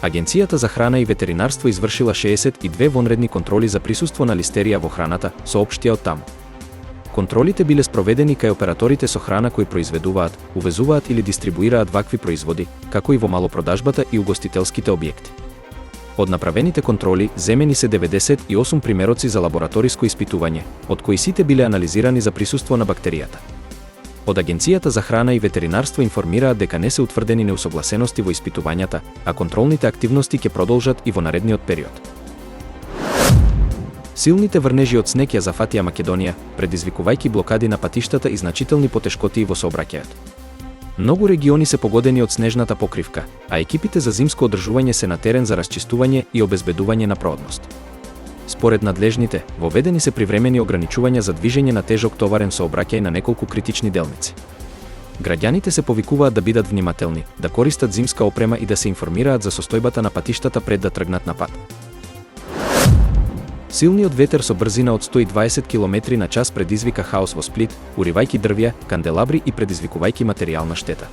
Агенцијата за храна и ветеринарство извршила 62 вонредни контроли за присуство на листерија во храната, соопштија од таму. Контролите биле спроведени кај операторите со храна кои произведуваат, увезуваат или дистрибуираат вакви производи, како и во малопродажбата и угостителските објекти. Од направените контроли, земени се 98 примероци за лабораториско испитување, од кои сите биле анализирани за присуство на бактеријата. Од Агенцијата за храна и ветеринарство информираат дека не се утврдени неусогласености во испитувањата, а контролните активности ќе продолжат и во наредниот период. Силните врнежи од снег ја зафатија Македонија, предизвикувајќи блокади на патиштата и значителни потешкотии во сообраќајот. Многу региони се погодени од снежната покривка, а екипите за зимско одржување се на терен за расчистување и обезбедување на проодност. Според надлежните, воведени се привремени ограничувања за движење на тежок товарен сообраќај на неколку критични делници. Граѓаните се повикуваат да бидат внимателни, да користат зимска опрема и да се информираат за состојбата на патиштата пред да тргнат на пат. Силниот ветер со брзина од 120 км на час предизвика хаос во Сплит, уривајќи дрвја, канделабри и предизвикувајќи материјална штета.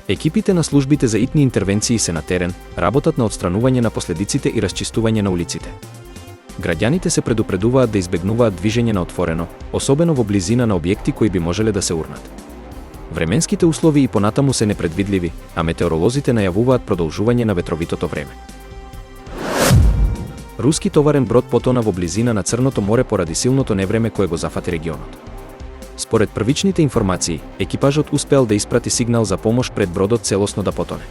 Екипите на службите за итни интервенции се на терен, работат на отстранување на последиците и расчистување на улиците. Граѓаните се предупредуваат да избегнуваат движење на отворено, особено во близина на објекти кои би можеле да се урнат. Временските услови и понатаму се непредвидливи, а метеоролозите најавуваат продолжување на ветровитото време. Руски товарен брод потона во близина на Црното море поради силното невреме кое го зафати регионот. Според првичните информации, екипажот успеал да испрати сигнал за помош пред бродот целосно да потоне.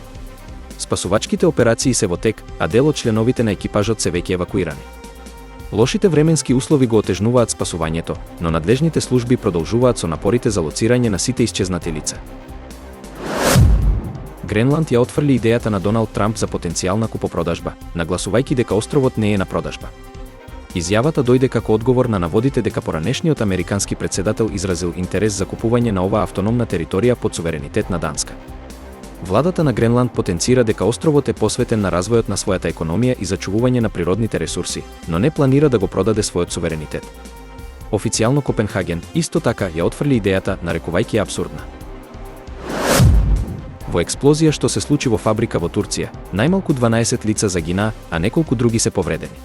Спасувачките операции се во тек, а дел од членовите на екипажот се веќе евакуирани. Лошите временски услови го отежнуваат спасувањето, но надлежните служби продолжуваат со напорите за лоцирање на сите исчезнати лица. Гренланд ја отфрли идејата на Доналд Трамп за потенцијална купопродажба, нагласувајќи дека островот не е на продажба. Изјавата дојде како одговор на наводите дека поранешниот американски претседател изразил интерес за купување на оваа автономна територија под суверенитет на Данска. Владата на Гренланд потенцира дека островот е посветен на развојот на својата економија и зачувување на природните ресурси, но не планира да го продаде својот суверенитет. Официјално Копенхаген исто така ја отфрли идејата, нарекувајќи ја апсурдна. Во експлозија што се случи во фабрика во Турција, најмалку 12 лица загинаа, а неколку други се повредени.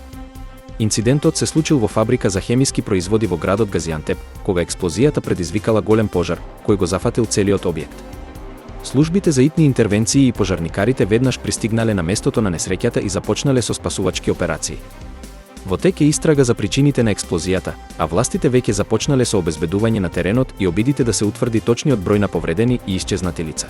Инцидентот се случил во фабрика за хемиски производи во градот Газиантеп, кога експлозијата предизвикала голем пожар, кој го зафатил целиот објект. Службите за итни интервенции и пожарникарите веднаш пристигнале на местото на несреќата и започнале со спасувачки операции. Во тек е истрага за причините на експлозијата, а властите веќе започнале со обезбедување на теренот и обидите да се утврди точниот број на повредени и исчезнати лица.